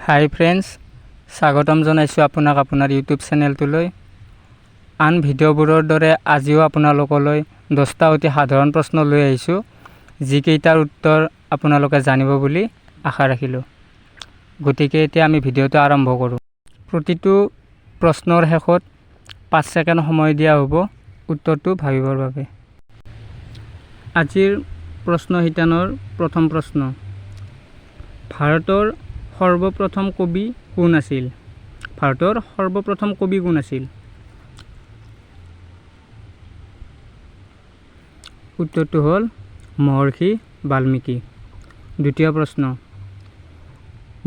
হাই friends, স্বাগতম জনাইছোঁ আপোনাক আপোনাৰ ইউটিউব চেনেলটোলৈ। আন ভিডিঅ'বোৰৰ দৰে আজিও আপোনালোকলৈ 10টা অতি সাধাৰণ প্ৰশ্ন লৈ আহিছোঁ, যিকেইটাৰ উত্তৰ আপোনালোকে জানিব বুলি আশা ৰাখিলোঁ। গতিকে এতিয়া আমি ভিডিঅ'টো আৰম্ভ কৰোঁ। প্ৰতিটো প্ৰশ্নৰ শেষত 5 ছেকেণ্ড সময় দিয়া হ'ব উত্তৰটো ভাবিবৰ বাবে। আজিৰ প্ৰশ্ন শিতানৰ প্ৰথম প্ৰশ্ন, ভাৰতৰ সৰ্বপ্ৰথম কবি কোন আছিল? ভাৰতৰ সৰ্বপ্ৰথম কবি কোন আছিল? উত্তৰটো হ'ল মহৰ্ষি বাল্মীকি। দ্বিতীয় প্ৰশ্ন,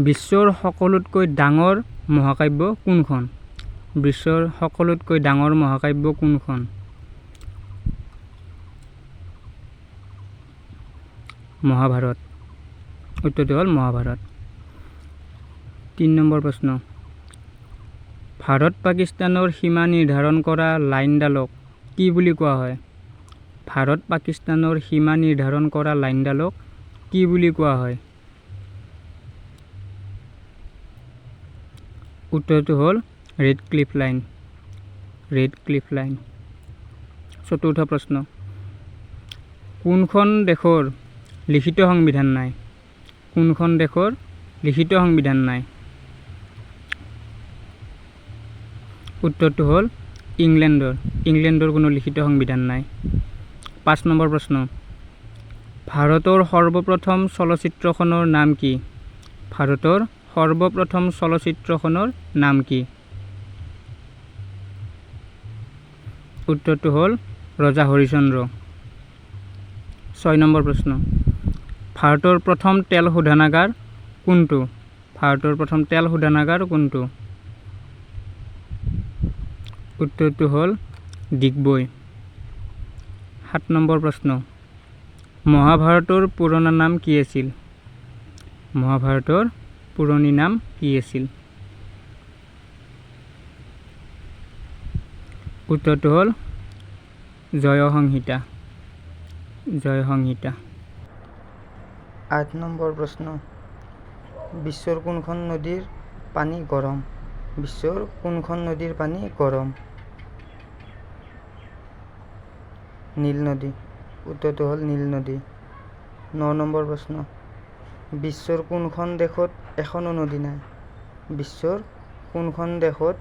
বিশ্বৰ সকলোতকৈ ডাঙৰ মহাকাব্য কোনখন? বিশ্বৰ সকলোতকৈ ডাঙৰ মহাকাব্য কোনখন? মহাভাৰত। উত্তৰটো হ'ল মহাভাৰত। 3 নম্বৰ প্ৰশ্ন, ভাৰত পাকিস্তানৰ সীমা নিৰ্ধাৰণ কৰা লাইনডালক কি বুলি কোৱা হয়? ভাৰত পাকিস্তানৰ সীমা নিৰ্ধাৰণ কৰা লাইনডালক কি বুলি কোৱা হয়? উত্তৰটো হ'ল red cliff line. Red cliff line. চতুৰ্থ প্ৰশ্ন, কোনখন দেশৰ লিখিত সংবিধান নাই? কোনখন দেশৰ লিখিত সংবিধান নাই? উত্তৰটো হ'ল ইংলেণ্ডৰ। ইংলেণ্ডৰ কোনো লিখিত সংবিধান নাই। 5 নম্বৰ প্ৰশ্ন, ভাৰতৰ সৰ্বপ্ৰথম চলচ্চিত্ৰখনৰ নাম কি? ভাৰতৰ সৰ্বপ্ৰথম চলচ্চিত্ৰখনৰ নাম কি? উত্তৰটো হ'ল ৰজা হৰিশ্চন্দ্ৰ। 6 নম্বৰ প্ৰশ্ন, ভাৰতৰ প্ৰথম তেল শোধনাগাৰ কোনটো? ভাৰতৰ প্ৰথম তেল শোধনাগাৰ কোনটো? উত্তৰটো হ'ল ডিগবৈ। 7 নম্বৰ প্ৰশ্ন, মহাভাৰতৰ পুৰণা নাম কি আছিল? মহাভাৰতৰ পুৰণি নাম কি আছিল? উত্তৰটো হ'ল জয় সংহিতা। জয় সংহিতা। 8 নম্বৰ প্ৰশ্ন, বিশ্বৰ কোনখন নদীৰ পানী গৰম? বিশ্বৰ কোনখন নদীৰ পানী গৰম? নীল নদী। উত্তৰটো হ'ল নীল নদী। 9 নম্বৰ প্ৰশ্ন, বিশ্বৰ কোনখন দেশত এখনো নদী নাই? বিশ্বৰ কোনখন দেশত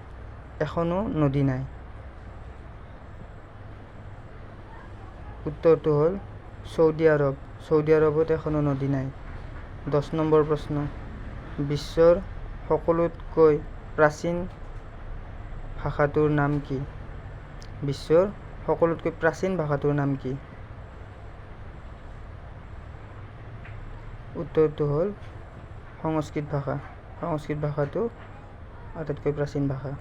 এখনো নদী নাই? উত্তৰটো হ'ল চৌদি আৰব। চৌদি আৰবত এখনো নদী নাই। 10 নম্বৰ প্ৰশ্ন, বিশ্বৰ সকলোতকৈ প্ৰাচীন ভাষাটোৰ নাম কি? বিশ্বৰ সকলোতকৈ প্ৰাচীন ভাষাটোৰ নাম কি? উত্তৰটো হ'ল সংস্কৃত ভাষা। সংস্কৃত ভাষাটো আটাইতকৈ প্ৰাচীন ভাষা।